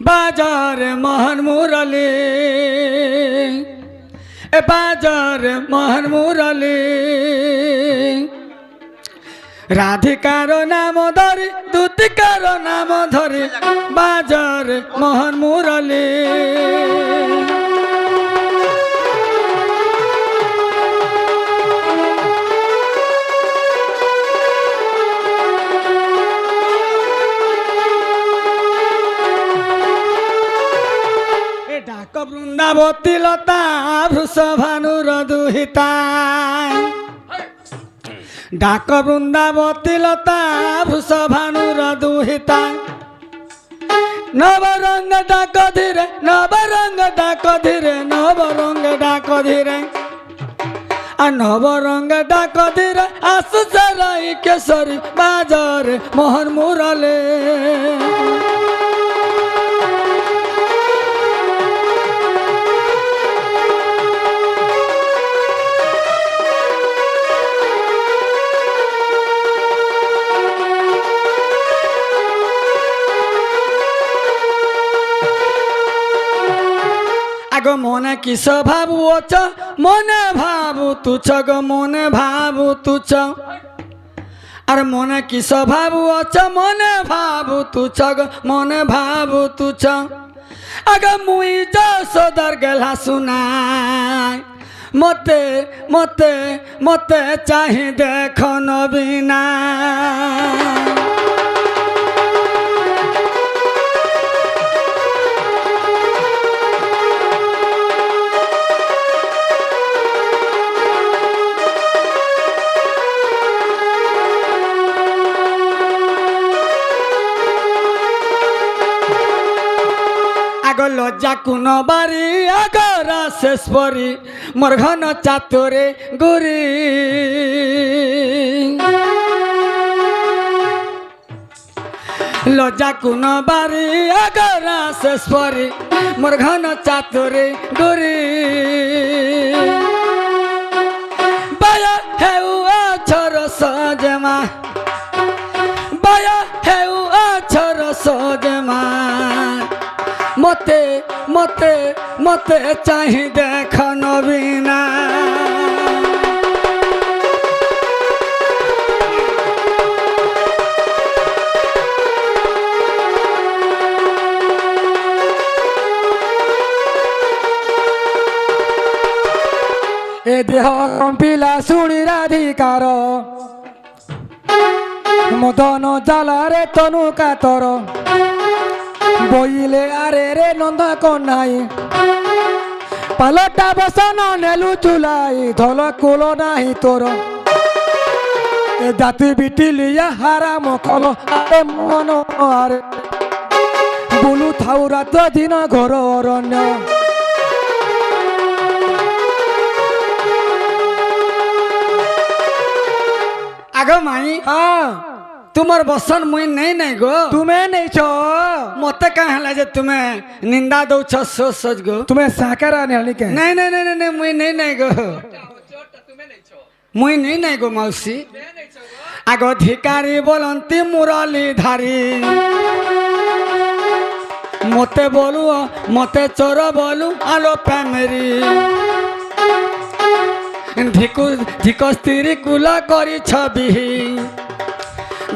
বাজার মোহন মুরলী এ বাজার মোহন মুরলী রাধিকার নাম ধরি দুতিকার নাম ধরি বাজার মোহন মুরলী ডাক বৃন্দাবতী লতা বৃষভানুর দুহিতা ডাক বৃন্দাবতী লতা বৃষভানুর দুহিতা নবরঙ্গ ডাক ধীরে নবরঙ্গ ডাক ধীরে নবরঙ্গ ডাক ধীরে নবরঙ্গ ডাক ধীরে আসু সরাই কেশরী বাজার মোহন মুরলী আগো মনে কিস ভাবুছ মনে ভাবু তুচ্ছ গো মনে ভাবু তুচ্ছ আর মনে কিস ভাবুছ মনে ভাবু তুচ্ছ গো মনে ভাবু তুচ্ছ আগ মুই যশোদার গেলা শুনাই মতে মতে মতে চাহি দেখ নবীনা লজ্জা কোন বাড়ি আগরা শেষ পরি মোর ঘন চাতুরে গুরি লজ্জা কোন বাড়ি আগরা শেষ পরি মোর ঘন চাতুরে গুরি বায়া হেউ আছর সজমা বায়া হেউ আছর সজমা মতে মতে মতে চাহি দেখ নবীনা এ দেহ কম্পিলা শুনি রাধিকার মদন জালারে তনু কাতর বইলে আরে রে নন্দ কন্যাই পালটা বসন নেলু চুলাই ধল কুল নাহি তোর এ জাতি বিটিলিয়া হারাম কল আরে মন আরে বুলু থাউ রাত দিন ঘর অরণ্য আগ মাই হ্যাঁ तुम्हार बसन मुई नहीं नहीं गो तुम्हें नहीं छो मते कह हला जे तुम्हें निंदा दो छ सोच सोच गो तुम्हें साकरा नहीं के नहीं नहीं नहीं नहीं मुई नहीं नहीं गो मुई नहीं नहीं गो मौसी आगो धिकारी बोलंती मुरली धारी मते बोलू मते चोर बोलू आलो पैमेरी धिको धिको स्त्री कुला करी छबी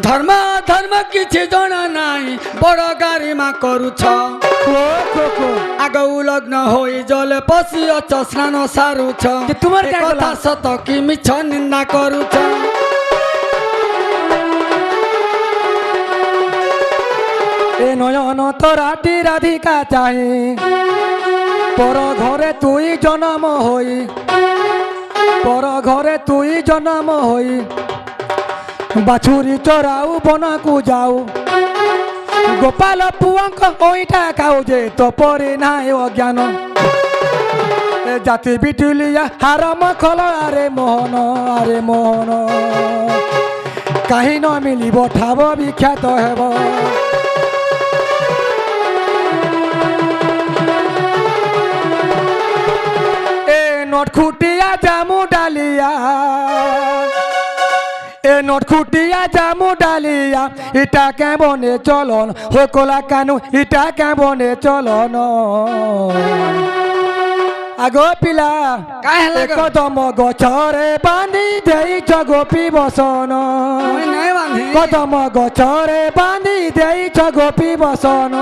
धर्म धर्म किछि जना नाई बड़ गारिमा करुछ आग उलग्न होई जले पसिअछ स्नान सारुछ तुमर कथा सत कि मिछ निंदा करुछ ए नयन तोराटी राधिका चाहे पर घरे तुई जन्म होई पर घरे तुई जन्म होई बाछुरी चराऊ बना को जाऊ गोपाल पुअंक ओइटा खाऊ जे तो परे नाय अज्ञान ए जाति बिटुलिया हारम खल आरे मोहन कहीं न मिलिब ठाब विख्यात हेब ए नटखुटिया जामु डालिया ए নটখুটিয়া জামু ডালিয়া ইটা কেমনে চলন হো কোলা কানু ইটা কেমনে চলন আগো পিলা কাই হেলা গো? কদম গছরে বাঁধি দেইছ গোপী বসন মুই নাই বাঁধি কদম গছরে বাঁধি দেইছ গোপী বসন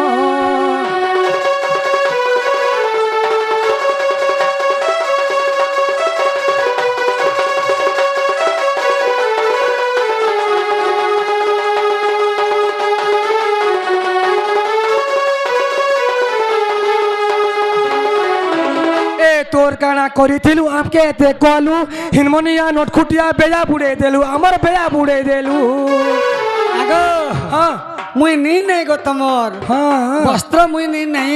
তোর কানা করিছিলু আমকে এতে কলু হিনমনিয়া নটখুটিয়া বেয়া বুড়ে দেলু আমার বেয়া বুড়ে দেলু আগো হ্যাঁ মুই নি নাই গো তোমার হ্যাঁ বস্ত্র মুই নি নাই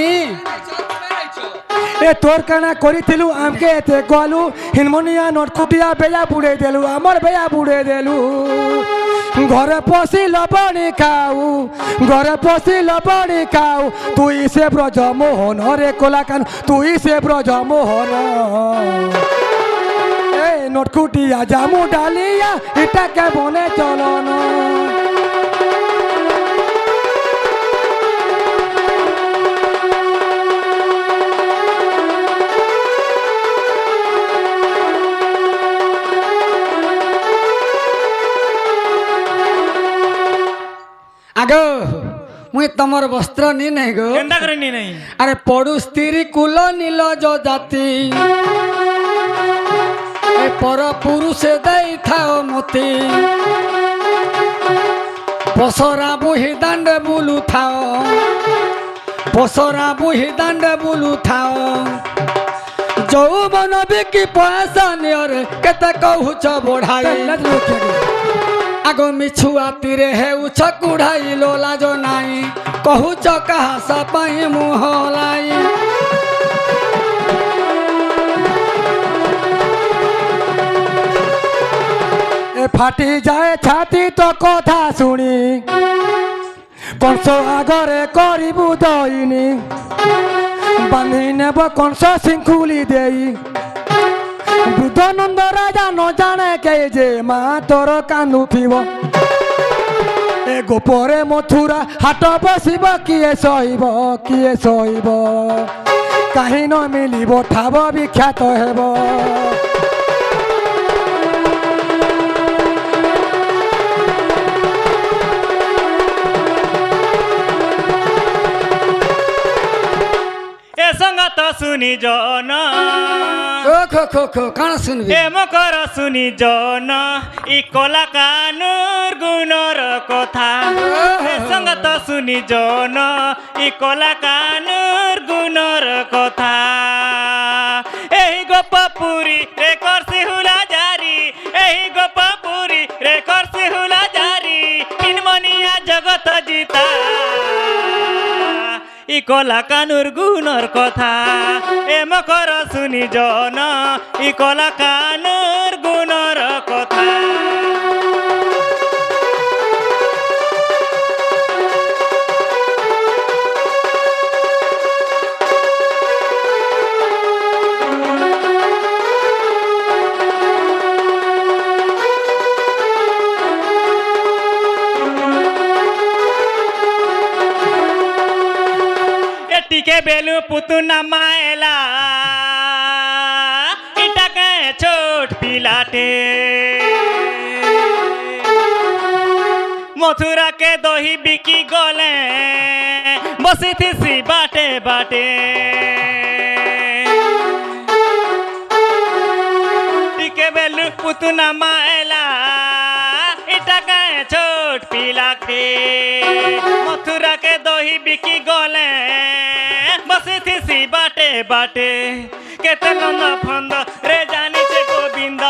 এ তোর কানা করিছিলু আমকে এতে কলু হিনমনিয়া নটখুটিয়া বেয়া বুড়ে দেলু আমার বেয়া বুড়ে দেলু ঘরে পশি লবণী খাও ঘরে পশি লবণী খাও তুই সে ব্রজ মোহন রে কোলাকান তুই সে ব্রজ মোহন এ নটখুটিয়া জামু ডালিয়া এটা কেমনে চলন আগো মুই তোমার বস্ত্র নি নাই গো কেনটা করে নি নাই আরে পড়ু স্ত্রী কুল নীল জাতি এ পর পুরুষে দেই থাও মতি বসরা বুহি দাণ্ডে বুলু থাও বসরা বুহি দাণ্ডে বুলু থাও যৌবন বিকি পয়সা নিয়রে কেতে কহুছ বঢ়াই আগো মিছুয়া তীরে হেউছ কুড়াই লাজ নাই কহুছ কাহাসা পাই মুহলাই এ ফাটি যায় ছাতি তো কথা শুনি কংস আগরে করিবু দইনি বাঁধি নেব কংস শৃঙ্খুলি দেই বুদ্ধনন্দ রাজা ন জানে কে যে মা তোর কান্দুথিব এ গোপরে মথুরা হাট বসিব কিয়ে সইব কাহি ন মিলিব ঠাব বিখ্যাত হেব এ সঙ্গত শুনি জন ও খো খো খো কাণ শুনবি এ মকর শুনি জন ই কলা কানুর গুণর কথা এ সঙ্গত শুনি জন ই কলা কানুর গুণর কথা এই গোপপুরী রে করছি হুলা জারি এই গোপপুরী রে করছি হুলা জারি হিনমনিয়া জগত জিতা ই কলা কানুর গুণর কথা এ মকর শুনি জন ই কলা কানুর গুণর কথা টিকে বেলু পুতুনা মায়লা ইটাকে ছোট পিলাটে মথুরা के दही बिकी गले बसी थी सी बाटे बाटे टिके बेलु पुतुना मायला इटा के छोट पीला के मथुरा के दही बिकी गले बसी थी सी बाटे बाटे केते लंदा फंद रे जानी छे गोविंद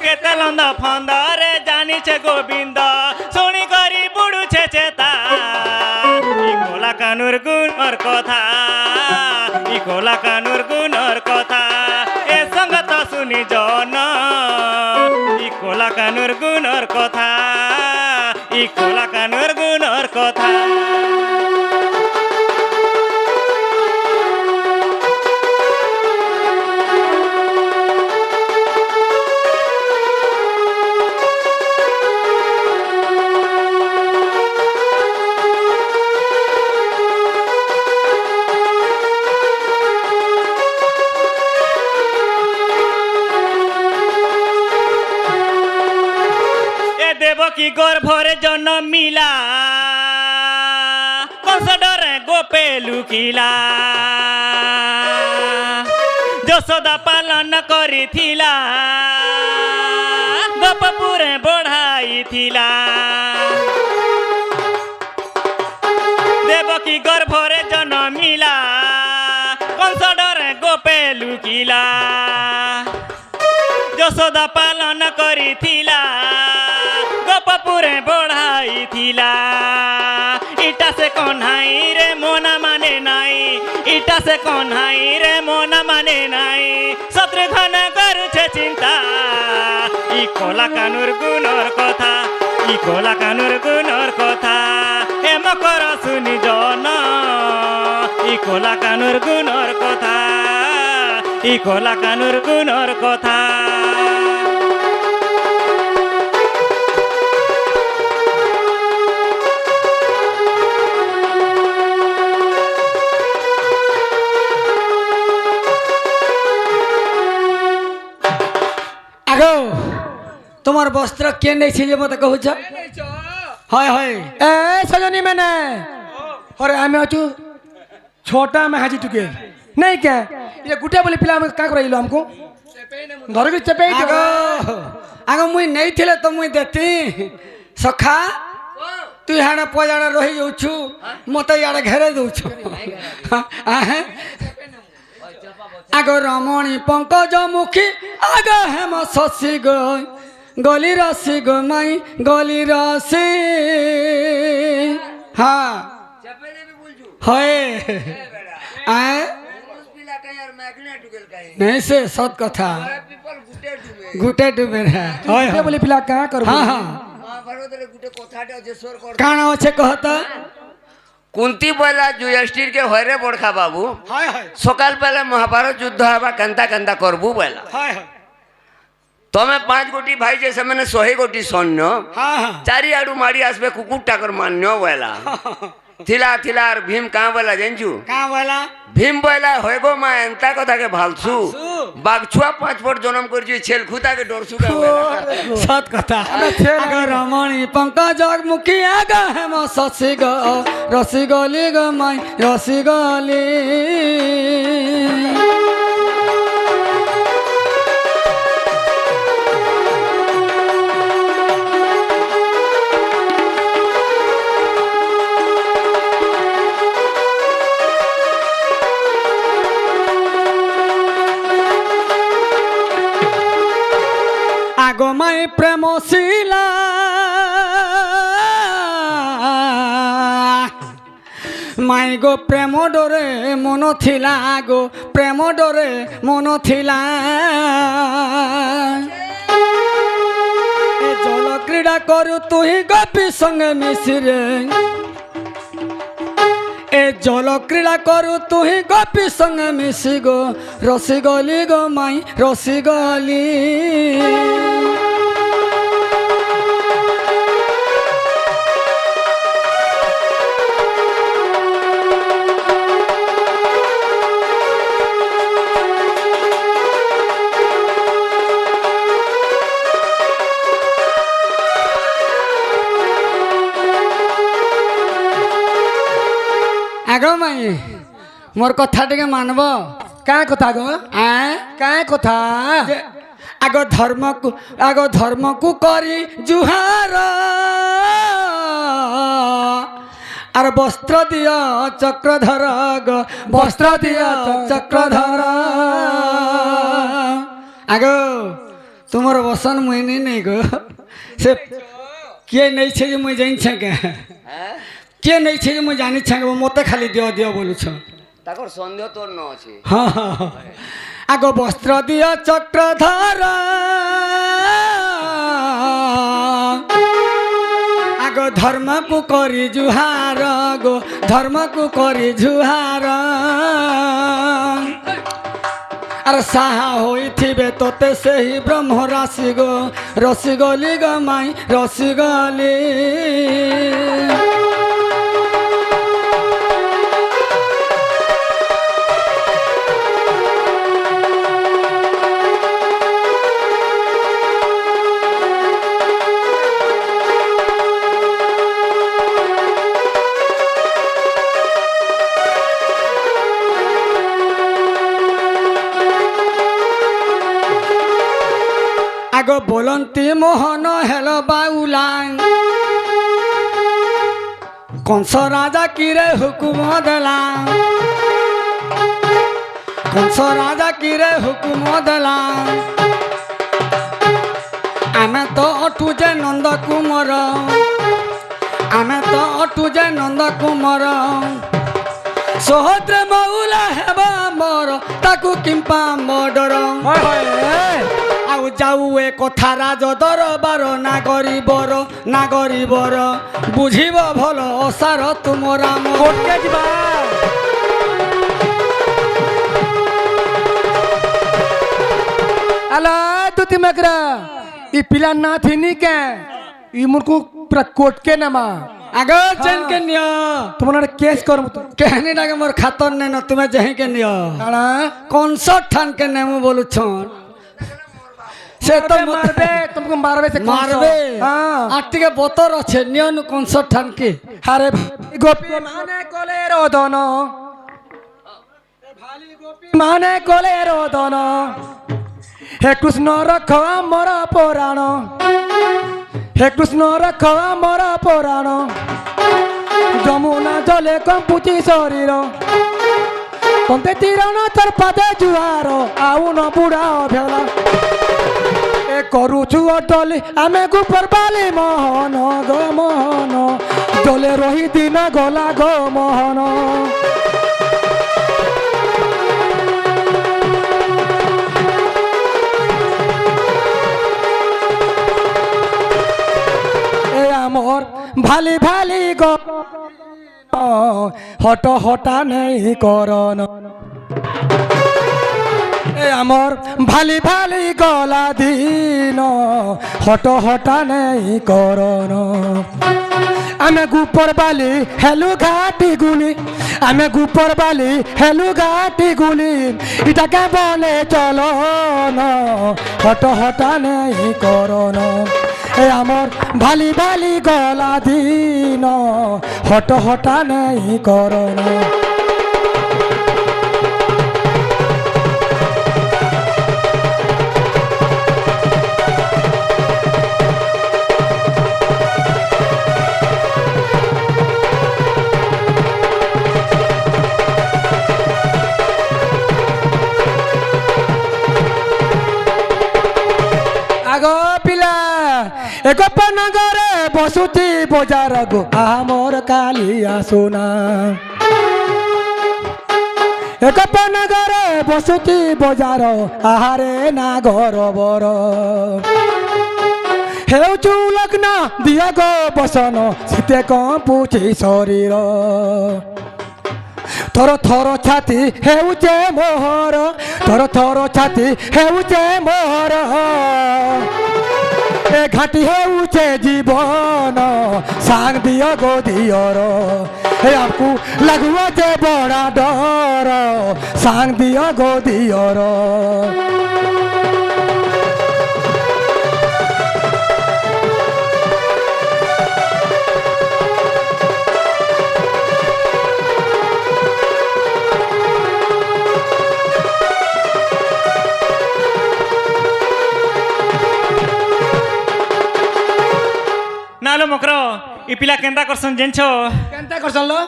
केते लंदा फंद रे जानी छे गोविंद सुनी करी बुड़ू छे चेता ই কোলা কানুর গুণর কথা ই কোলা কানুর গুণর কথা এ সঙ্গত শুনি জন ই কোলা কানুর গুণর কথা ই কোলা কানুর গুণর কথা গর্ভরে জন্মিলা কংসডরে গোপে লুকিলা যশোদা পালন করিথিলা গোপপুরে বঢ়াইথিলা দেবকী গর্ভরে জন্মিলা কংসডরে গোপে লুকিলা যশোদা পালন করিথিলা গোপপুরে বঢ়াইথিলা ইটা সে কন্হাই রে মোনা মানে নাই ইটা সে কন্হাই রে মোনা মানে নাই শত্রুঘ্ন করছে চিন্তা ই কলা কানুর গুণর কথা ই কলা কানুর গুণর কথা হেম কর শুনি জন ই কলা কানুর গুণর কথা ই কলা কানুর গুণর কথা আগো তোমার বস্ত্র কে নেইছে যে মতে কহুছ হয় হয় ए सजनी मैंने अरे आमे अचु छोटा में हाजी टुके नहीं क्या ये गुटे बोले पिला में का कराइलो हमको धर के चपे আগো আগো মুই নেইଥିଲେ তো মুই দেতি সখা তুই হাড়ে পজাড়ে রহি যাউছু মতে ইয়াড়ে ঘেরে দউছু আগো রমণী পঙ্কজ মুখী আগো হেম শশী গই গলি রসি গো মাই গলি রসি হ্যাঁ হয় আয় नहीं से सत कथा गुटे डूबे गुटे है बोले पिला का कर हाँ हाँ काना अच्छे कहता कुंती बोला जुयष्टिर के हरे बड़खा बाबू हाय हाय सकाल पहले महाभारत युद्ध हवा कंता कंता करबू बोला हाय हाय तमे 5 गोटी भाई जैसे मैंने 100 गोटी सैन्य हाँ हाँ चारि आडू मारी आसबे कुकुर टाकर मान्य बोला थिला थिला और भीम कहाँ बोला जानजू कहाँ बोला भीम बोला होएगो मा एंता कथा के भालसू भालसू। बागछुआ 5 फुट जन्म कर जी छेल खुता के डरसू का बोला सत कथा अगर रमणी पंकज मुखी आगा हेम शशि ग रसी गली ग माई रसी गली আগো মাই প্রেম শিলা মাই গো প্রেম ডরে মন থিলা গো প্রেম ডরে মন থিলা এ জল ক্রীড়া করু তুই গোপী সঙ্গে মিশিরে এ জল ক্রীড়া করু তুই গোপী সঙ্গে মিশি গো রসি গলি গো মাই রসি গলি আগো মাই মোর কথা টিকে মানব का कथा गो আঁ का कथा যে আগ ধর্মকু করি জুহার আর বস্ত্র দিয় চক্রধর গো বস্ত্র দিয় চক্রধর আগ তোমার বসন মুই নেই গো সে কে নেইছে যে মুই জানিছে কে কে নেইছে যে মুই জানিছে মতে খালি দিও দিও বলুছ তাকর সন্দেহ তোর ন আছে हाँ हाँ हाँ। आगो वस्त्र दिया चक्रधर आगो धर्म को करी जुहार गो धर्म को करी जुहार अरे साहा होइथिबे तोते से ही ब्रह्म राशि गो रसी गली गो माई रसी गली আগ বলন্তি মোহন হেল বাউলাই কংস রাজা কিরে হুকুম দেলা কংস রাজা কিরে হুকুম দেলা আমি তো অটু যে নন্দ কুমার আমি তো অটু যে নন্দ কুমার সহদ্রে মৌলা হেবা মর তাকু কিম্পা মডর আউ যাও এ কথা রাজ দরবার নাগরিবর বুঝিব ভাল অসার তুমর কোটকে যা আলা দুতি মকরা ই পিলা না থিনি কে ই মুরকু পুরা কোটকে নামা আগ চেন কে নিয় তোমার কেস করম তো কেহনি ডাকে মোর খাতর নেন তুমি যেহি কে নিয় কানা কনসর্ট ঠান কে নেমু বলুছন সে তো মারবে তোমাকে মারবে সে মারবে হ্যাঁ আর টিকে বতর আছে নিয়নু কনসর্ট ঠান কে আরে গোপী মানে কোলে রোদন মানে কোলে রোদন হে কৃষ্ণ রখ আমার পুরাণ হে কৃষ্ণ রখ আমার পুরাণ যমুনা জলে কম্পুচি শরীর তন্তে তীরণ তোর পাদে জুয়ার আউ ন বুড়া ভেলা এ করুছু অটলি আমি গুপর বালি মোহন গো মোহন জলে রহি দিন গলা গো মোহন এ আমর ভালি ভালি গো হট হটা নেই করন এ আমর ভালি ভালি গলা দিন হট হটা নেই করন আমি গুপর বালি হেলু ঘাটি গুলি আমি গুপর বালি হেলু ঘাটি গুলি এটাকে বলে চলো হট হটা নেই করন এ আমর ভালি ভালি গলা দিন হট হটা নেই করন আগ পিলা এক নগরে বসুতি বজার গো আমর কালিয়া সোনা এক নগরে বসুতি বজার আহারে নাগর বর হেউচু লগ্ন দিয়া গো বসন শীতে কম্পুছি শরীর থর থর ছাতি হেউচে মোহর থর থর ছাতি হেউচে মোহর এ ঘাটি হেউচে জীবন সাং দিয় গো দিয়র হে আপু লাগুয়া যে বড়া ডর সাং দিয় গো দিয়র নালো মকর ই পিলা কেনতা করছন জেনছ কেনতা করছন লো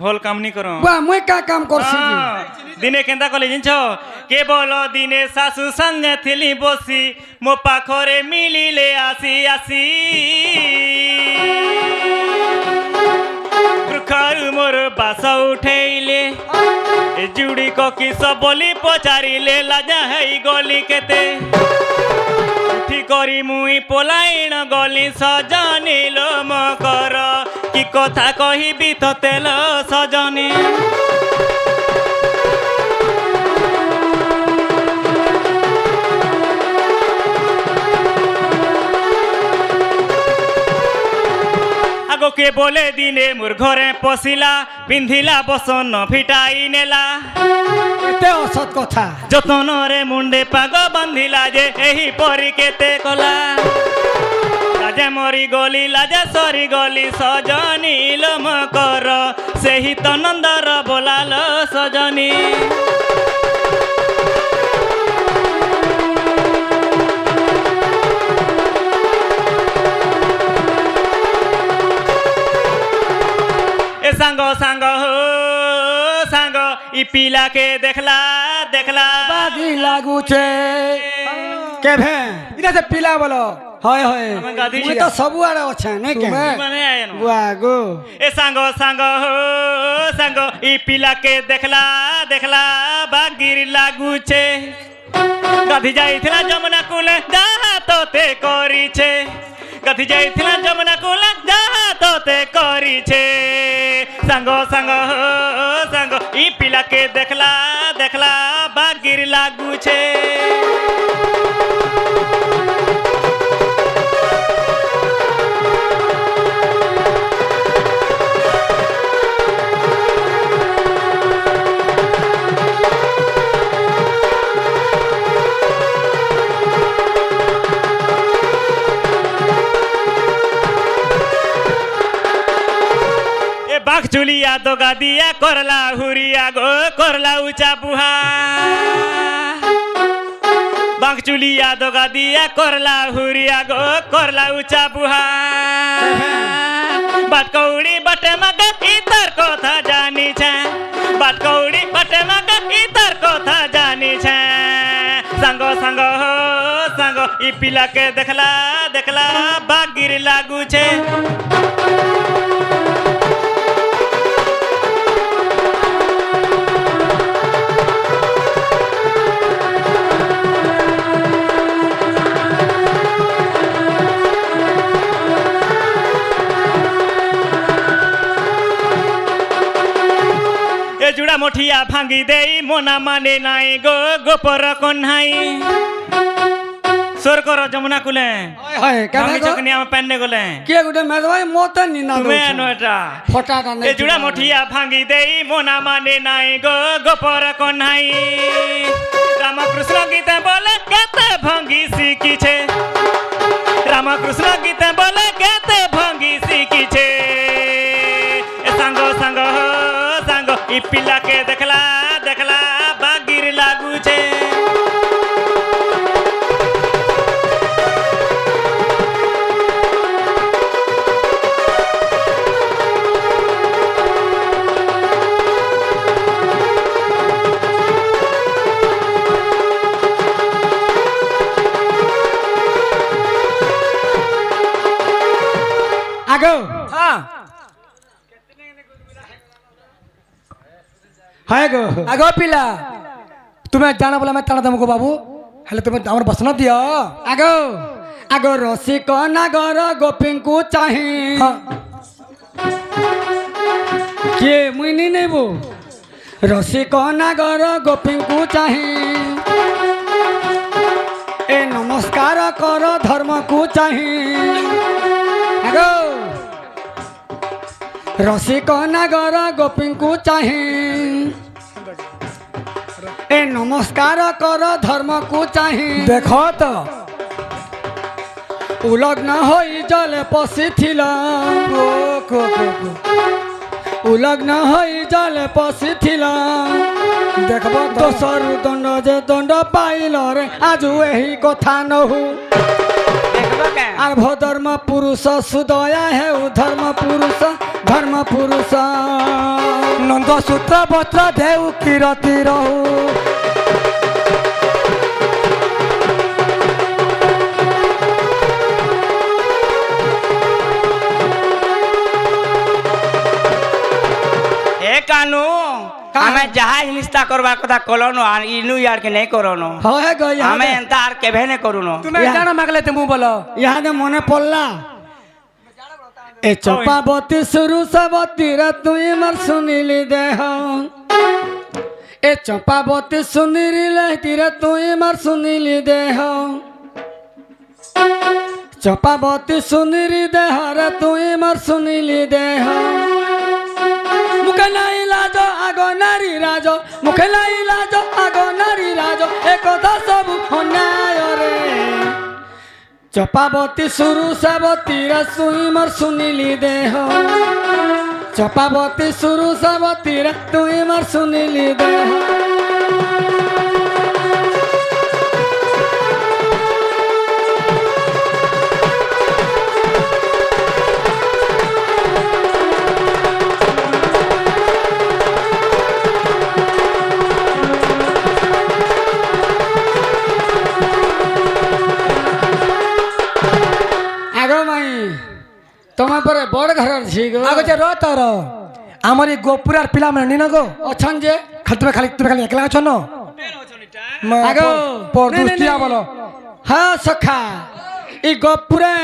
ভল কাম নি কর বা মুই কা কাম করছি দিনে কেনতা কলে জেনছ কেবল দিনে শাশু সঙ্গে থিলি বসি মো পাখরে মিলিলে আসি আসি বৃক্ষর মোর বাস উঠেইলে জুড়ি কিস বলি পচারিলে লাজা হেই গলি কেতে উঠি করি মুই পলাইণ গলি সজনিল মকর কি কথা কহিবি তোতেল সজনি আগকে বলে দিনে মোর ঘরে পশিলা পিন্ধিলা বসন ফিটাই নেলা এতে অসৎ কথা যতনরে মুন্ডে পাগ বান্ধিলা যে ଏହି পরি কেতে কলা লাজে মরি গলি লাজে সরি গলি সজনি লোমকর ସେହି ତ ନନ୍ଦର ବୋଲାଲ ସଜନି ই পিলাকে দেখলা দেখলা বাগি লাগুছে কেভে এটা সে পিলা বলো হয় হয় ଆମେ ଗାଧେଇ ମୁଇଁ ତ ସବୁଆଡେ ଅଛେ ନାଇଁ କେ ତୁମେ? ମାନେ ଆଏନ ଗୁଆ ଗো ए सांगो सांगो हो सांगो इ पिलाके देखला देखला बागिर लागुचे गाधी जाइथिला जमुना कूले जहा तोते करिछे गाधी जाइथिला जमुना कूले जहा तोते करिछे सांगो सांगो हो सांगो इ पिलाके देखला देखला बागिर लागुचे बाघ चुलिया तो गादिया करला हुरिया गो करला ऊंचा बुहा बाघ चुलिया तो गादिया करला हुरिया गो करला ऊंचा बुहा बाटकौड़ी बटे मग इतर कथा जानी छे बाटकौड़ी बटे मग इतर कथा जानी छे संगो संगो हो संगो इ पिला के देखला देखला बागिर लागू छे जुड़ा मोठिया भांगी दे मोना माने नाई गो गोपर कन्हाई सोर करो जमुना कुले হয় হয় কেভে भांगी গো चकनिया में पहनने गोले কে গুটে মেদবাই মতে নিনা तुम्हें अनोटा ফটাটা ए নাই जुड़ा मोठिया भांगी दे मोना माने नाई गो गोपर कन्हाई रामकृष्ण गीत बोले केते भांगी सीखी छे रामकृष्ण गीत बोले केते भांगी सीखी छे ए संगो संगो हो संगो इ पिला के देखला देखला बागिर लागू छे আগো হ্যাঁ হয় গো আগে পিলা তুমি জানা বলে আমি টানা তোমাকে বাবু হলে তুমি আমার বসন দিও আগো আগো রসিক নাগর গোপীଙ୍କୁ চাহি হ্যাঁ କିଏ ମୁଇଁ ନି ନେବୁ ରସିକ ନାଗର ଗୋପୀଙ୍କୁ ଚାହିଁ ଏ ନମସ୍କାର କର ଧର୍ମକୁ ଚାହିଁ ଆଗୋ ରସିକ ନାଗର ଗୋପୀଙ୍କୁ ଚାହିଁ ଏ ନମସ୍କାର କର ଧର୍ମକୁ ଚାହିଁ দেখ তো উলগ্ন হই জলে পশিছিল উলগ্ন হই জলে পশিছিল দেখব তো দোষরু দণ্ড যে দণ্ড পাইল রে আজু এই কথা নহু আর ধর্ম পুরুষ সুদয়া হেউ ধর্ম পুরুষ নন্দ সূত্র বস্ত্র দেউ কিরতি রহু ए कानू हमें जहाँ हिस्सा करवा कथा कलोनो আর ইনু ইয়ার কে নেই করনো হয় গো हमें एंता आर केभे ने करूनो তুমি জানা মাগলে তুমি বলো ইহাদে মনে পড়লা এ চপাবতী সুরুষবতী রে তুই মার শুনিলি দেহ এ চপাবতী শুনিলি রে তুই মার শুনিলি দেহ চপাবতী শুনিলি দেহ রে তুই মার শুনিলি দেহ মুখে নাই লাজ আগ নারী রাজ মুখে নাই লাজ আগ নারী রাজ এ কথা সবু অন্যায় রে চপাবতী সুরুষাবতী রে তুই মার শুনিলি দেহ চপাবতী সুরুষাবতী রে তুই মার শুনিলি দেহ তোমার পরে বড় ঘরের ঝি গো আগে যে রত র আমার এই গোপুরার পিলা মানে নিন গো অছন যে খালি তুমি খালি একলা আছো না আগো পর নে, নে, দুষ্টিয়া নে। বলো হ্যাঁ সখা ই গপুরে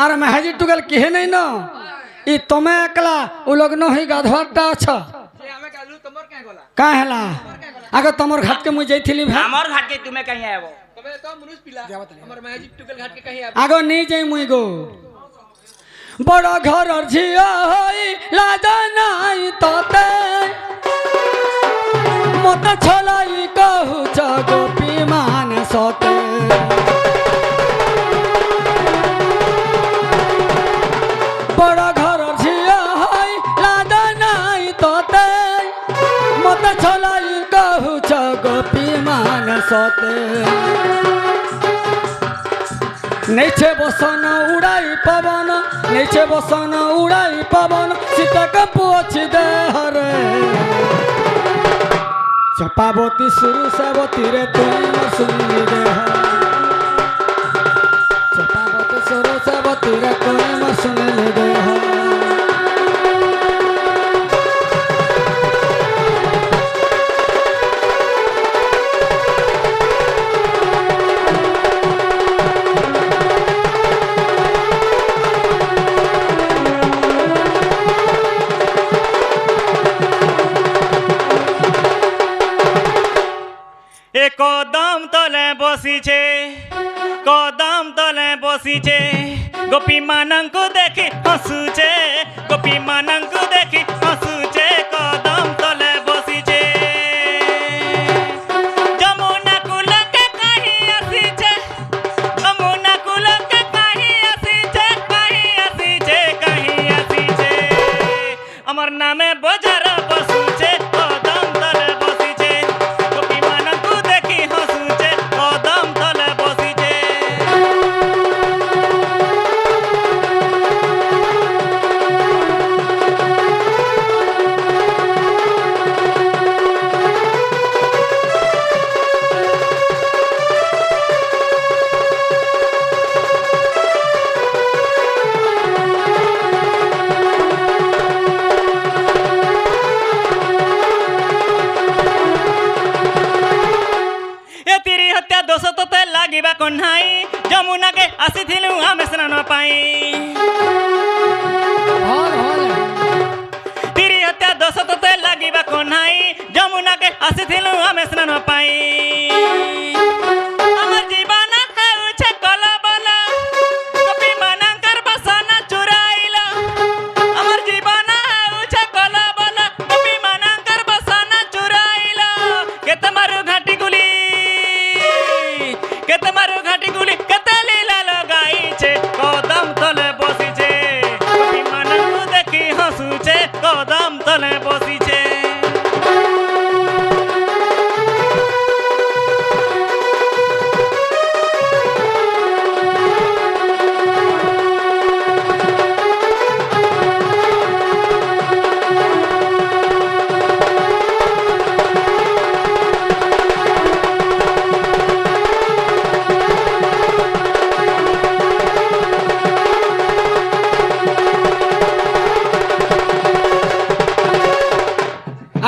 আর মেহাজি টুকাল কিহে নাই ন ই তুমি একলা উলগ্ন হই গাধবারটা অছ কা হেলা আগে তোমার ঘাটকে মুই যাইছিলি ভাই আমার ঘাটকে তুমি কাহি আইব আগ নেই যাই মুই গো বড় ঘরর ঝিয়া হই লাজ নাই ততে মত ছলাই কহুছ গোপী মান সতে বড় ঘরর ঝিয়া হই লাজ নাই ততে মত ছলাই কহুছ গোপী মান সতে নেছে বসন উড়াই পবন নেছে বসন উড়াই পবন সীতা কাপু অছি দেহরে চপাবতী সুরুষাবতী রে তুই শুনলি দেহ চপাবতী সুরুষাবতী রে তুই শুনলি দেহ এ কদম তলে বসিছে কদম তলে বসিছে গোপী মানঙ্কু দেখি হসুছে গোপী মানঙ্কু দেখি হসুছে কদম তলে বসিছে যমুনা কুলকে কাহি আসিছে যমুনা কুলকে কাহি আসিছে কাহি আসিছে কাহি আসিছে আমার নামে বজার বসুছে কদম তলে বসিছে গোপী মানঙ্কু দেখি হসুছে কদম তলে বসিছে এ তিরি হত্যা দোষ তোতে লাগিবা কন্হাই যমুনাকে আসিଥିଲୁ ଆମେ ସ୍ନାନ ପାଇଁ হল হল ତିରି ହତ୍ୟା ଦୋଷ ତୋତେ ଲାଗିବା କହ୍ନାଇ ଯମୁନାକେ ଆସିଥିଲୁ ଆମେ ସ୍ନାନ ପାଇଁ ଆମର ଜୀବନ ହେଉଛି କଲବଲ ଗୋପୀ ମାନଙ୍କର ବସନ ଚୁରାଇଲ ଆମର ଜୀବନ ହେଉଛି କଲବଲ ଗୋପୀ ମାନଙ୍କର ବସନ ଚୁରାଇଲ କେତେ ମାରୁ ଘାଟି ଗୁଲି କେତେ ମାରୁ ଘାଟି ଗୁଲି କେତେ লীলা ଲଗାଇছে କଦମ ତଲେ ବସିছে ଗୋପୀ ମାନଙ୍କୁ ଦେଖି ହସୁଛେ କଦମ ତଲେ ବସିଛେ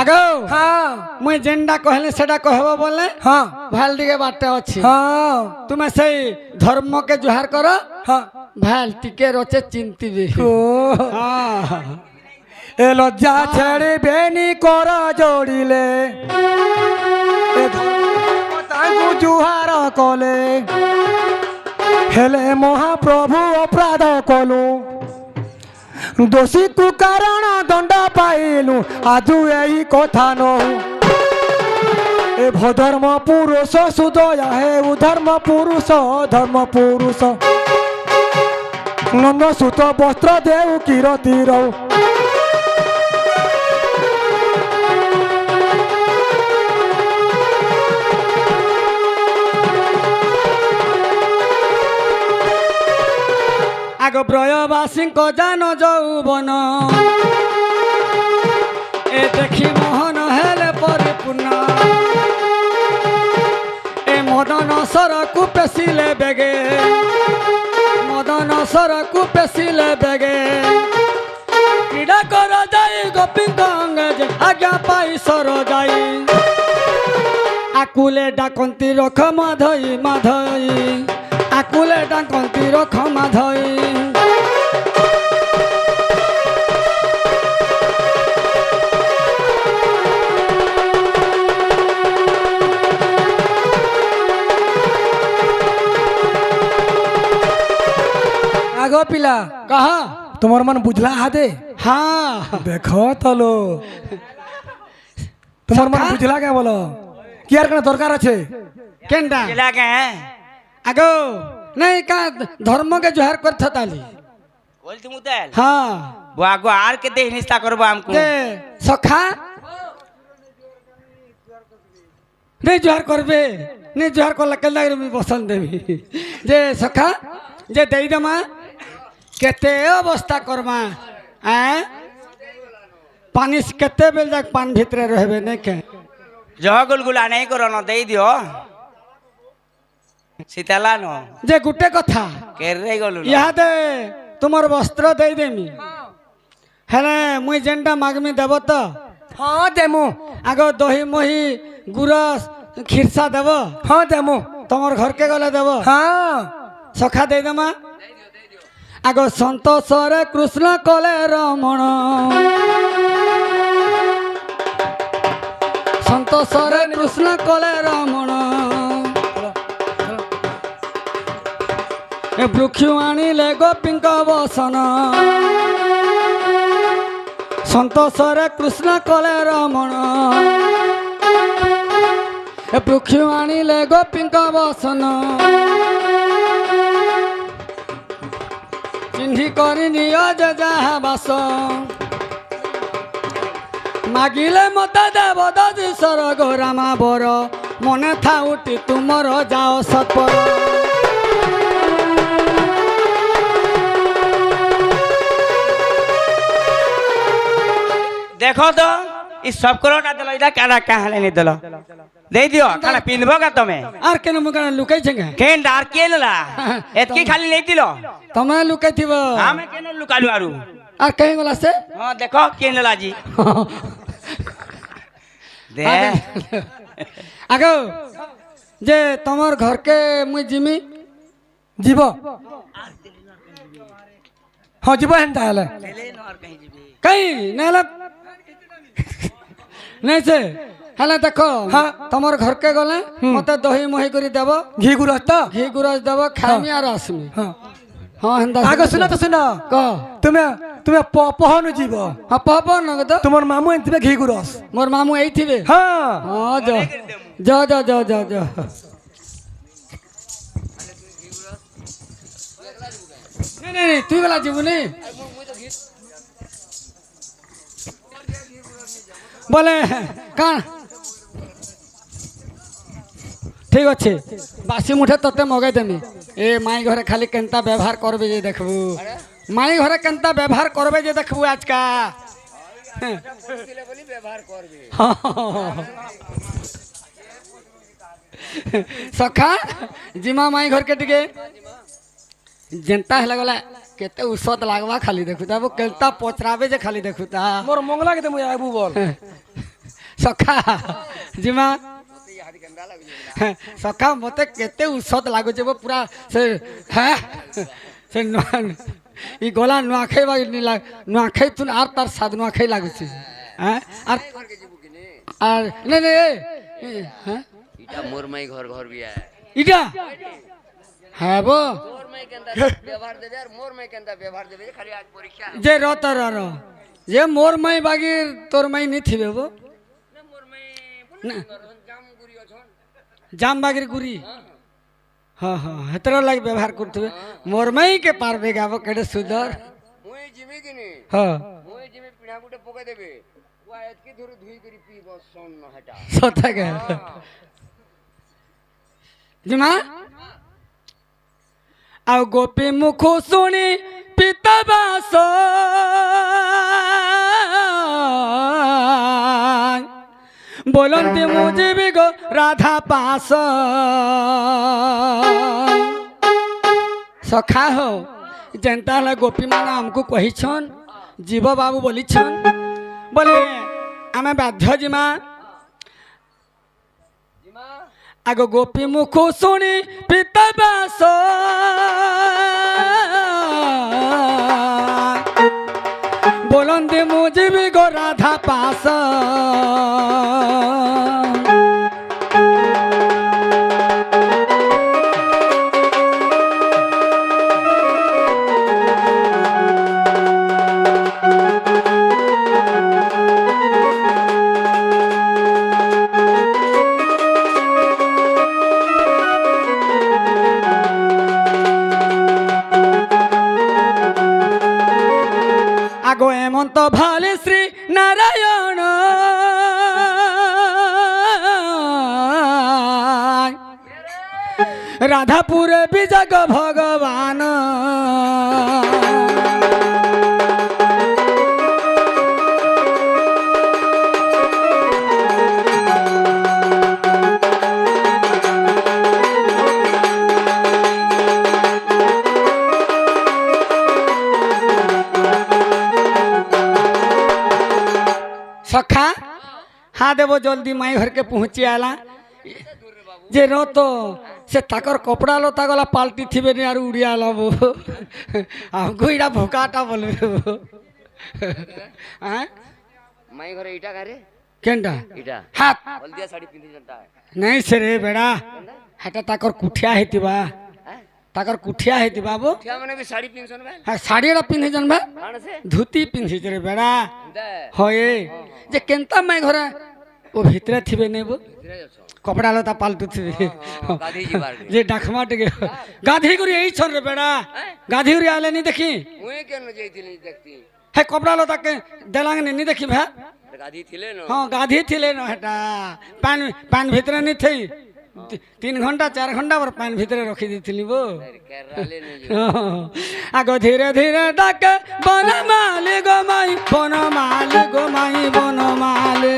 আগো হ্যাঁ মুই যেনটা কহলে সেটা কহব বলে হ্যাঁ ভাল দিকে বাটে ଅଛି হ্যাঁ তুমি সেই ধর্মকে জোহার কর হ্যাঁ ভাল টিকে রচে চিন্তিবি ও হ্যাঁ এ লজ্জা ছাড়িবেনি কর যোড়িলে এ ধর্ম তাଙ୍କୁ জুহার কলে হেলে মহাপ্রভু অপরাধ কলু দোষী তু কারণ দণ্ড পাইলু আজু এই কথা নহু এ ধর্ম পুরুষ সুদয়া হে ধর্ম পুরুষ ধর্ম পুরুষ নন্দ সুত বস্ত্র দেউ কিরতি রৌ আগ ব্রয়বাসীঙ্ক জান যৌবন এ দেখি মোহন হেলে পরিপূর্ণ এ মদন সরকু পেশিলে বেগে মদন ସରକୁ ପେଶିଲେ ବେଗେ କ୍ରୀଡ଼ା କରାଯାଇ ଗୋପୀଙ୍କ ଅଙ୍ଗେ ଯେ ଆଜ୍ଞା ପାଇ ସର ଯାଇ ଆକୁଲେ ଡାକନ୍ତି ରଖ ମାଧଇ ମାଧଇ ଆକୁଲେ ଡାକନ୍ତି ରଖ ମାଧଇ आगो पिला कहा तुम्हार मन बुझला हादे हाँ देखो तलो तुम्हार मन बुझला क्या बोलो কি আর কোন দরকার আছে केंडा चिल्ला के हैं आगो नहीं का धर्म के जोहार कर थताली बोलती मुदल हाँ बुआगो आर के दे निस्ता करबो हमको जे सखा नहीं जोहार करबे नहीं जोहार करला केला मी पसंद देबी जे सखा जे देई दमा केते अवस्था करमा आ पानी से केते बेल जाक पान भीतरे रहबे नहीं के जह गुलगुला नहीं करो न दे दियो सीताला नो जे गुटे कथा केर रे गलु इहादे तुमर वस्त्र देई देमी हेले मुई जेंटा मागमी देब तो हाँ देमु आगो दही मही गुरस खिरसा देब हाँ देमु तुमर घर के गले देब हाँ सखा दे दमा आगो संतोषरे कृष्ण कले रमण संतोषरे कृष्ण कले रमण ए वृक्ष आनिले गोपींक बसन संतोषरे कृष्ण कले रमण ए वृक्ष आनिले गोपींक बसन चिन्ही करी निज जहाँ बास मागिले मते देव दजी सर गोरामा बर मने था उठी तुमर जाओ सतपर देखो तो इस सब करो ना दलो इदा काना कहां ले नहीं दलो दे दियो काना पिनबो का तमे आर केन मुगन लुकाई छंगे केन डार केलला एतकी खाली नहीं दिलो तमे लुकाई थिबो हमें केन लुकालु आरु आर कहीं गला से हां देखो केनला जी दे आगो जे तमर घर के मुई जिमी जीव हाँ जीव हेन्ता हेले कहीं नेला नहीं से हेले देखो हाँ। तमर घर के गले मते दही मही करी देब घी गुरस तो घी गुरस देब खाइमी आर आसमी हाँ हाँ हेंदा आगो सुनो तो सुनो कह तुम्हें तुम्हें पहनु जीव हाँ पापा न तो तुम्हार मामू एनतिबे घी गुरस मोर मामू आई थिबे हाँ हाँ जा नहीं तू गला जीवु नहीं बोले कान ठीक अच्छे बासी मुठे तते मगाई देमी ए माई घरे खाली केनता व्यवहार करबे जे देखबू माई घरे केनता व्यवहार करबे जे देखबू आज का सखा जिमा माई घर के टिके जनता हेला गला केते उसत लागवा खाली देखुता वो केनता पचराबे जे खाली देखुता मोर मंगला के ते मुई आबू बोल सखा जिमा सखा मते केते उसत लागो जे वो पूरा से हैं से ई गोला नुआखे बा नुआखे तुन आर तार साध नुआखे लागो छी हैं आर नहीं हैं इटा मोर माई घर घर भी है इटा है वो मोर माई केंदा व्यवहार देबे और मोर माई केंदा व्यवहार देबे खाली आज परीक्षा जे रत रो ये मोर माई बागी तोर माई नहीं थिबे वो मोर माई ना जाम गुरी अछन जाम बागिर गुरी हाँ हाँ हेतरा लाग व्यवहार करथबे मोर माई के पार बेगाबो केडे सुंदर मुई जिमी किनी हाँ मुई जिमी पिढा गुटे पका देबे वा एतकी धुरु धुई करी पीबो सोन न हटा सता के जिमा आ गोपी मुख सुनी पिता बास बोलते मुझे भी गो राधा पास सखा हो जेनता है गोपी मान हमको कहीछन जीव बाबू बोलीछन बोले आमे बाध्य जिमा आगो गोपी मुख शुणी पिता बास बोलंदी मुझे भी गो राधा पास আগো এমন্ত ভালে শ্রী নারায়ণ রাধাপুরে বিজগ ভগবান सखा हाँ देवो जल्दी माई घर के पहुँची आला जे रो तो से ताकर कपड़ा लो तागला पाल्टी थी बेने यार उड़िया लाबो हमको इड़ा भोकाटा बोलबे हां माई घरे इटा करे केंडा इटा हाथ हल्दिया साड़ी पिंधि जनता है नहीं से रे बेड़ा हटा ताकर कुठिया हेतिबा ताकर कुठिया हेतिबा बो क्या माने भी साड़ी पिंधसन बे हां साड़ीड़ा पिंधि जनबा कान से धोती पिंधि रे बेड़ा दे होए जे केंता माई घरे ओ भितरे थिबे नै बो धीरे जाछो कपड़ा लता पाल्टू थिबे गाधी जी बार जे डाकमा टिके गाधी गुरी एई छन रे बेड़ा गाधी गुरी आले नहीं देखी मुए के न जइथिली देखती हे कपड़ा लता के देलांग नहीं देखी भा गाधी थिले न हाँ गाधी थिले न हेटा पान पान भितरे नहीं थी 3 घंटा 4 घंटा पर पान भितरे रखी देथिली बो केरले न जो आगो धीरे धीरे डाक बनमाली गोमाई बनमाली गोमाई बनमाली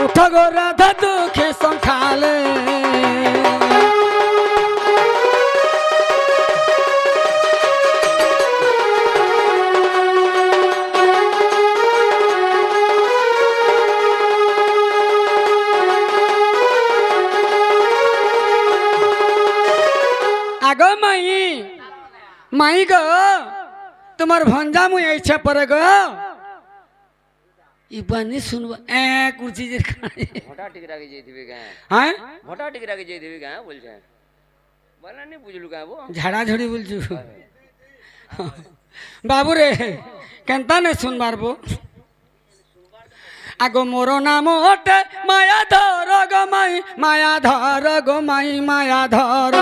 उठ गो राधा दुखे संखाले आगो माई माई गो तुम्हार भंजा मुई ऐसे पर गो इबानी सुनबा ए कुर्सी जे खाई मोटा टिकरा के जइथिबे का हैं मोटा टिकरा के जइथिबे का बोल छे बला नहीं बुझलु का वो झाड़ा झड़ी बोलछु बाबू रे केनता ने सुन बारबो आगो मोरो नाम ओटे माया धर गो माई माया धर गो माई माया धर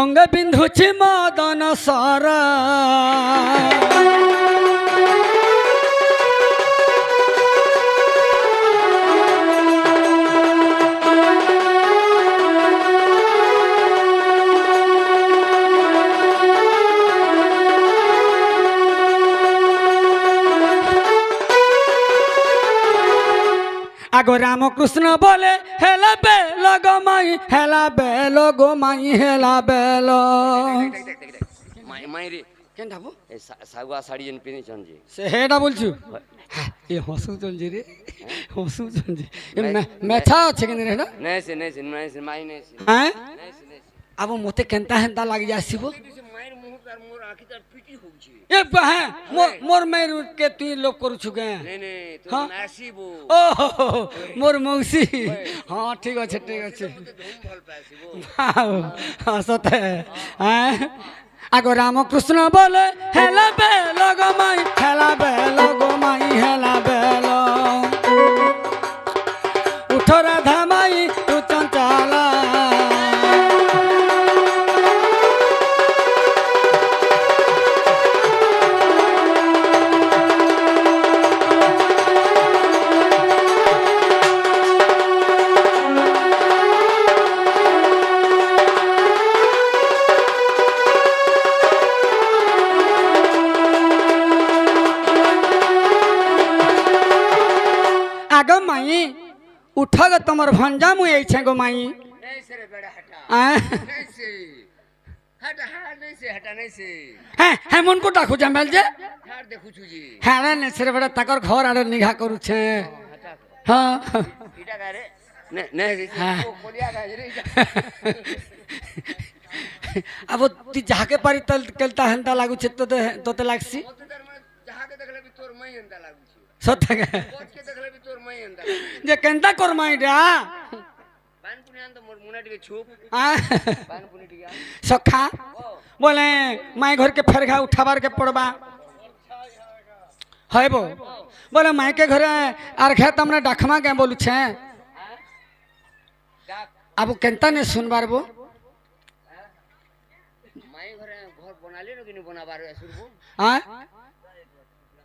अंग बिंधुछि मदन सर आगो राम कृष्ण बोले हेला बेलो गो माई हेला बेलो गो माई हेला बेलो माई माई रे केनटा बो ए सागुआ साड़ी जन पिनि छन जी से हेडा बोलछु ए हसु चंजी रे हसु चंजी ए मेथा अछि कि रे हेडा नहीं से माई नहीं से हैं नहीं से अब मते केनता हेंता लागि जासिबो माईर मुंह तार मोर आखी तार पिटी हो छी ए बहे मोर मैर के तू लोग करू छुगे नहीं नहीं तो हाँ? नासीबो ओ मोर मौसी हाँ ठीक अच्छे धूम भल पासीबो हाँ सते हैं आगो राम कृष्ण बोले हेला बेलो गो माई हेला बेलो गो माई हेला बेलो उठो राधा माई तू चंचला आगो माई उठ गो तमर भंजा मुई ऐछे गो माई नहीं से रे बेड़ा हटा আয় नहीं से हटा हाँ नहीं से हटा नहीं से হ্যাঁ হ্যাঁ মন কোটা খুঁজা মেল যে हार देखु छुजी হ্যাঁ রে সেরে বেড়া তাকর ঘর আড়ে নিঘা করুছে हटा হ্যাঁ इटा का रे ने नहीं हाँ। ओ कोलिया का रे अब তুই যাহাকে পারি কেলতা হেনতা লাগুছে তোতে তোতে লাগছি मत दर में जहां के देखले भी तोर मई अंदा लागु छी সত্যকে कोच के देखले भी तोर मई अंदा लागु যে কেনতা করমা এটা पान पुनियान तो मोर मुना टिके छुप আয় पान पुनी टिके সখা বলে মাই ঘরকে ফেরঘা উঠাবার কে পড়বা হইব বলে মাইকে ঘরে আর খেত আমরা ডাকমা কে বলুছে আবু কেনতা নে শুনবার বো माई घरे घर बनाले न किनी बनाबार सुरबो আয়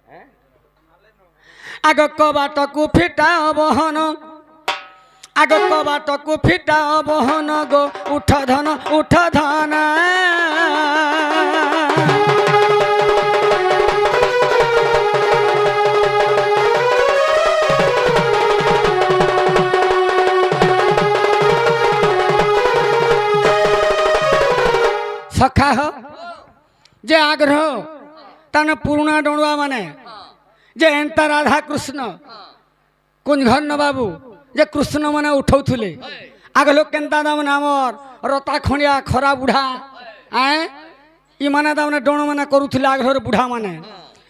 हैं আগ কবাটকু ফিটা অবহন আগ কবাটকু ফিটা অবহন গো উঠ ধন উঠ ধন সখা হ যে আগ্রহ তার পুরুনা ডড়ুয়া মানে যে এন্তা রাধা কৃষ্ণ কুঞ্জঘর্ণ বাবু যে কৃষ্ণ মানে উঠাউলে আগ লোক কেনতা মানে আমার রতা খড়িয়া খরা বুড়া আয় ই মানে তাମାନେ ডণ মানে করুলে আগ্রহর বুড়া মানে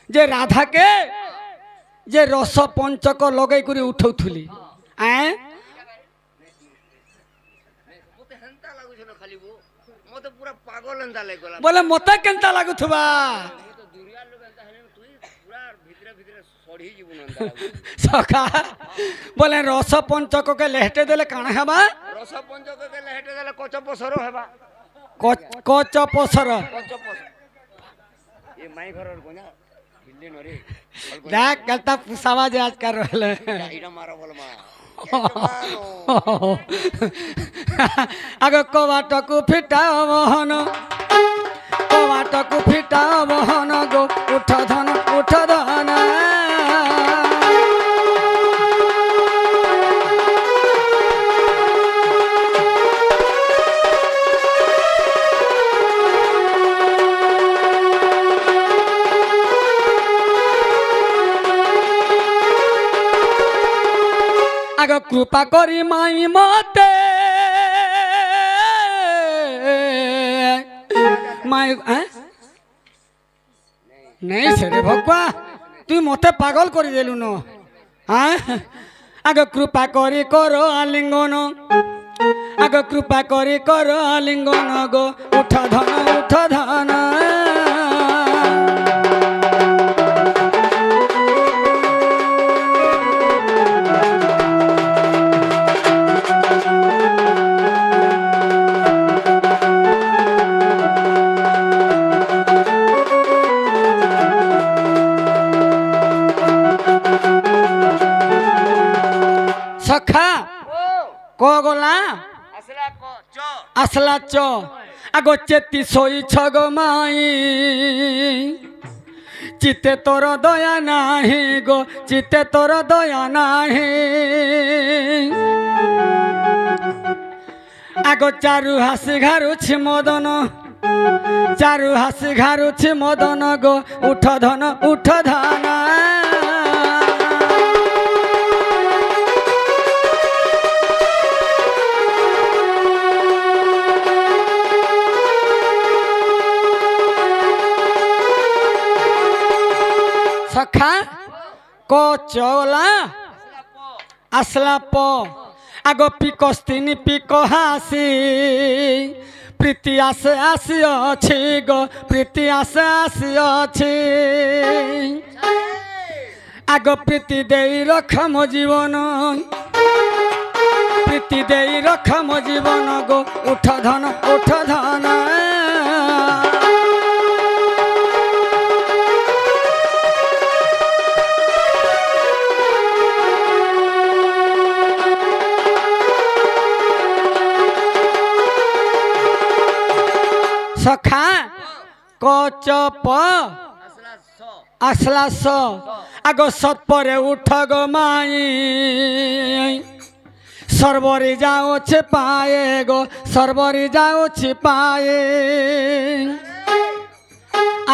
যে রাধাকে যে রস পঞ্চক লগাই করে উঠাউলি আয় मते हंता लागु छ न खाली वो मते पूरा पागल अंदा लागला বলে মতে কেনতা লাগুথবা तो दुरिया लोग अंदा हने तुई पूरा भीतर भीतर सड़ी जीवन अंदा लागु সখা বলে রস পঞ্চককে লেহটে দেলে কাଣା হেবা रस पंचक के लहटे देले कच पसरो हेबा কচ পসর कच पस ये माई घरर कोना हिल्ले नरे দেখ কেলতা পুষাবা যে আজ কার রহলে इडा मारा बोल मा আগ কবাটকু ফিটা বহন কবাটকু ফিটা বহন গো উঠ ধন উঠ ধন আগ কৃপা করি মাই মতে মাই নেই সেরে ভগবা তুই মতে পাগল করে দেলু ন হ্যাঁ আগ কৃপা করি কর আলিঙ্গন আগ কৃপা করি কর আলিঙ্গন গো উঠ ধন উঠ ধন সখা ক গলা असला को च আসলা চ আগ চেতি সইছ গো মাই চিতে তোর দয়া নাহি গো চিতে তোর দয়া নাহি আগ চারু হাসি ঘারুছি মদন চারু হাসি ঘারুছি মদন গো উঠ ধন উঠ ধন সখা ক চলা আসলা প আগ পিকস্তিনি পিক হাসি প্রীতি আসে আসি অছি গো প্রীতি আসে আসি অছি আগ প্রীতি দেই রখ মো জীবন প্রীতি দেই রখ মো জীবন গো উঠ ধন উঠ ধন সখা কচপ असला स আসলা স আগ সৎপরে উঠ গো মাই সর্বরে যাওছে পায়ে গো সর্বরে যাওছে পায়ে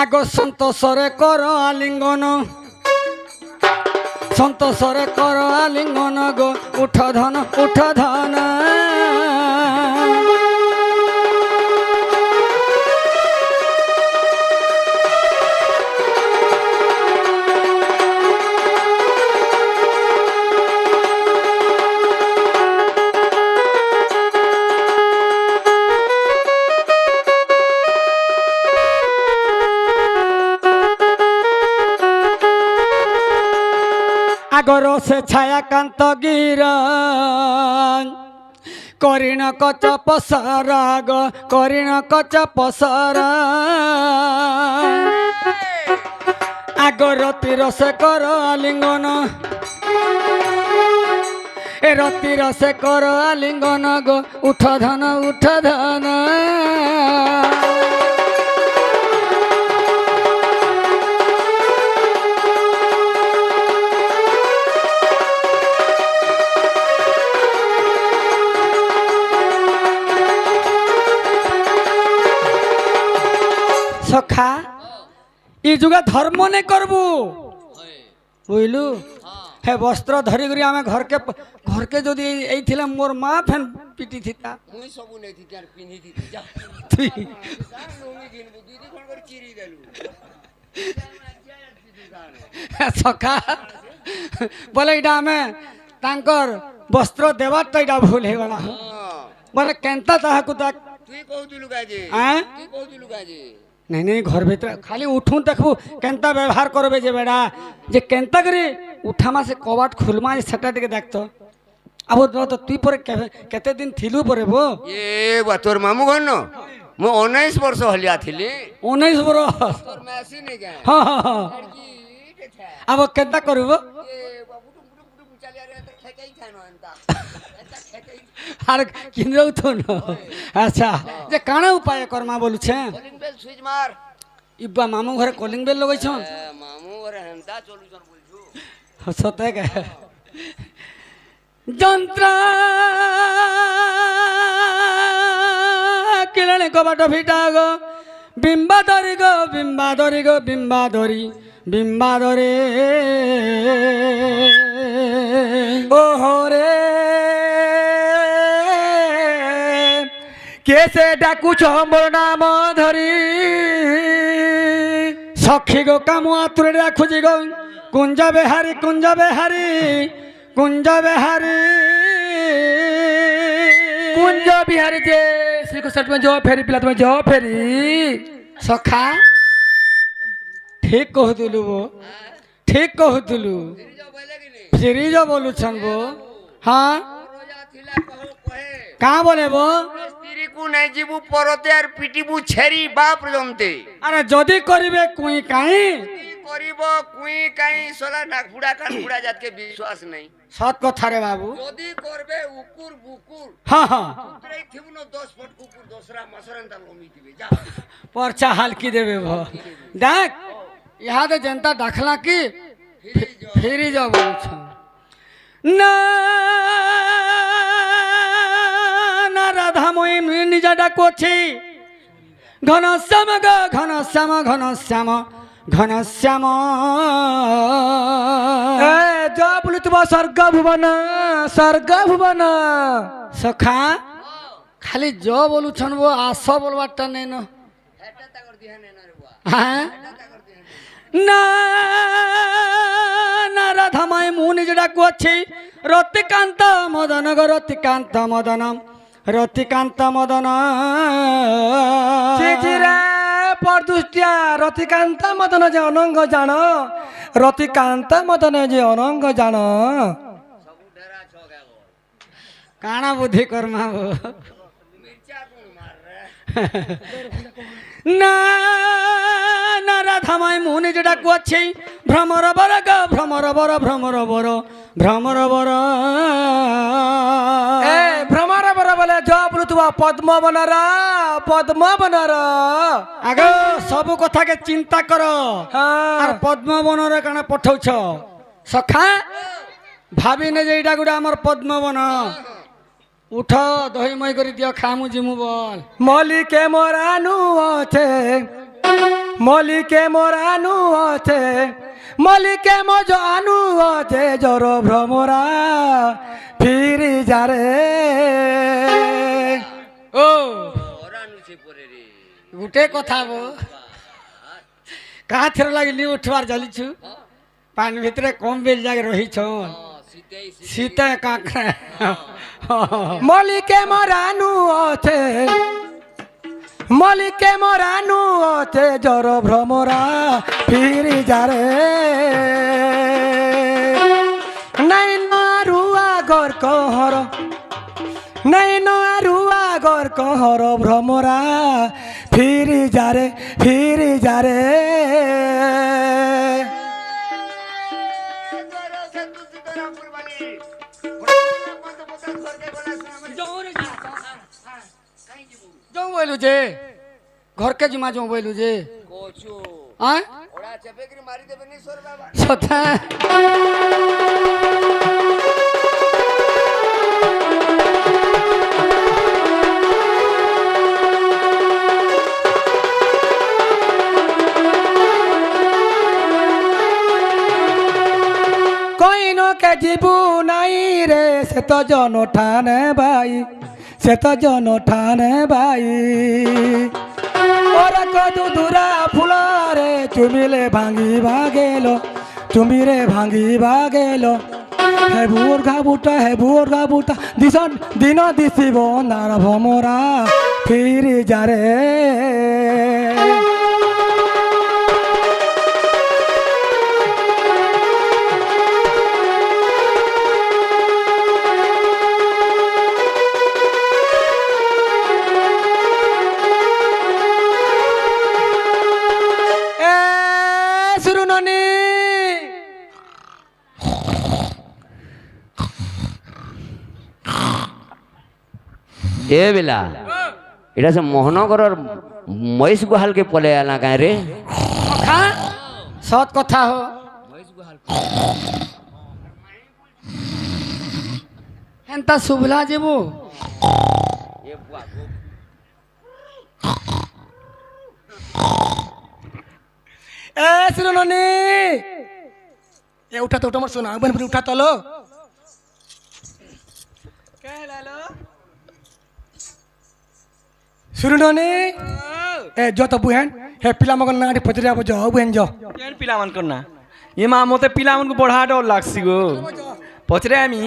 আগ সন্তোষরে কর আলিঙ্গন সন্তোষরে কর আলিঙ্গন গো উঠ ধন উঠ ধন আগর সে ছায়াকান্ত গির করিণ কচ পসর গো করিণ কচ পসর আগর রসে কর আলিঙ্গন এ রসে কর আলিঙ্গন গো উঠ ধন উঠ ধন সখা ই যুগে ধর্ম নে করবু বুঝলু হে বস্ত্র ধরি করি আমি ঘরকে ঘরকে যদি এই ছিলাম মোর মা ফেন পিটি থিতা মুই সবু নেই থিতি আর পিনি থিতি যা তুই লুঙ্গি কিনবু দুই দুই ঘর করে চিরি দেলু সখা বলে এটা আমি তাঙ্কর বস্ত্র দেবারটা এটা ভুল হয়ে গলা বলে কেনতা তাহাকু তা তুই কହୁଥିଲୁ কাজে হ্যাঁ তুই কହୁଥିଲୁ কাজে नहीं नहीं घर भीतर खाली उठू देखबू केनता व्यवहार करबे जे बेड़ा जे केनता करी उठामा से कबाट खुलमा सेटा टिके देख तो अब तो तुई पर केते दिन थिलु परे बो ए बा तोर मामू घर न मु 19 वर्ष हलिया थिली 19 बरस तोर मैसी नहीं गए हां हां हां लड़की टे था अब केनता करबो ए बाबू टुम चलिया रे तो खेकई थानो अंता एता खेकई आर किनरौ तो न अच्छा जे काना उपाय करमा बोलु छे कॉलिंग बेल स्विच मार इब्बा मामू घरे कॉलिंग बेल लगै छन ए मामू घर हेंता सॉल्यूशन बोलछु सते के যন্ত্র কিলনে কবাট ভিটা গো বিম্বাধরি গো বিম্বাধরি গো বিম্বাধরি বিম্বাধরে ओहो रे कैसे डाकुछ मोर नाम धरी সখী গো কামুয়া তুরে রাখুছি গো কুঞ্জ বেহারি কুঞ্জ বেহারি কুঞ্জ বেহারি कुंज बिहारी जे श्री को सट में जो फेरी पिला तुम्हें जो फेरी সখা ঠিক কহুতুলু বো ঠিক কহুতুলু जो बोले कि नहीं ফিরিজ বলুছন বো হ্যাঁ रोजा थिला कहो कहे কা বলে বো स्त्री को नहीं जीबू परते আর পিটিবু ছেরি বাপ জমতে আরে যদি করিবে কুই কাই কি করিব কুই কাই সোলা নাক বুড়া কান বুড়া জাতকে বিশ্বাস নাই সৎ কথা রে বাবু যদি করবে উকুর বুকুর হ্যাঁ হ্যাঁ উতরাই থিবুনো 10 ফুট কুকুর দোসরা মাসরান্তা লমি দিবে যা পরচা হালকি দেবে ভ দেখ ইহাদে জনতা ডাকলা কি ফিরি যাও বলছ না না রাধা মই নিজা ডাকছি ঘনশ্যাম গো ঘনশ্যাম ঘনশ্যাম ঘনশ্যাম ए जो बोले तुम स्वर्ग भुवन সখা খালি জ বলুছন বো আস বলবারটা নেই ন এটা তা কর দিহানে না রে বুয়া হ্যাঁ না না রাধামায় মু নিজে ডাকুছি রতিকান্ত মদন গো রতিকান্ত মদন রতিকান্ত মদন চিচিরে পরদুষ্টিয়া রতিকান্ত মদন যে অনঙ্গ জান রতিকান্ত মদন যে অনঙ্গ জান সবু ডেরা ছ গেল কাଣା বুদ্ধি কর্মা বো মির্চা কোন মার রে না না রাধামায় মু নিজে ডাকুছি ভ্রমর বর গো ভ্রমর বর ভ্রমর বর ভ্রমর বর ए भ्रमर बर बोले जो बोले तुम पद्म बनर আগ সবু কথাকে চিন্তা কর আর हाँ পদ্মবনরে কাଣା পঠাউছ সখা ভাবি নে যে এইটা গোটা আমার পদ্মবন উঠ দহি মই করে দিও খামু জিমু বল মলিকে মরানু আছে মলিকে মরানু আছে মলিকে মজানু আছে জর ভ্রমরা ফিরি যারে ও গোটে কথা বো কাହା ଥର ଲାଗିଲି ଉଠବାର ଚାଲିଛୁ ପାଣି ଭିତରେ କମ ବେଲ ଯାକ ରହିଛ ଶୀତ କାକରା মলিকে মরানু আছে মলিকে মরানু আছে জর ভ্রমরা ফিরি যারে নাই নারুয়া গর কহর নাই নারুয়া গর কহর ভ্রমরা ফিরি যারে ଯୋଉ ବୋଇଲୁ ଯେ ଘରକେ ଜିମା ଯୋଉ ବୋଇଲୁ ଯେ ଆଁ ସଥା কইনো কে জীবু নাই রে সে তো জন ঠানে ভাই সে তো জন ঠানে ভাই ওরা কদু দুরা ফুলারে চুমিলে ভাঙিবা গেল চুমিরে ভাঙিবা গেল হে বুর ঘাবুটা দিশন দিন দিশিব নার ভমরা ফিরি যারে এ বেলা এটা সে মোহনগরর মহিষ গুহালকে পলে আলা গাঁ রে খা সৎ কথা হো এন্তা শুভলা যাবো এ সুরননি এ উঠা তো তোমার শোনা বন উঠা তলো সুরননি এ যত বুহেন হে পিলা মগন না পচরে আবো যাও বুহেন যাও কেন পিলামানকর না এ মা মতে পিলামানকু বড়া ডর লাগছি গো পচরে আমি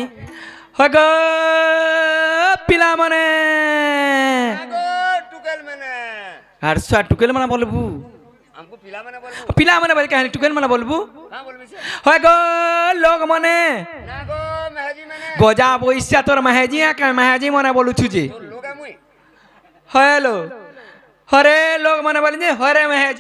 হয় গো পিলামানে টুকেল মানে আর সা টুকেল মানে বলবু আমকো পিলা মানে বলবো পিলা মানে বলে কাহিনী টুকেল মানে বলবু হ্যাঁ বলবি সে হয় গো লোক মানে না গো মেহাজি মানে গজা বইসা তোর মাহেজি কা মাহেজি মানে বলুছু যে লোগা মুই হ্যালো হরে লোক মানে বলি যে হরে মাহেজি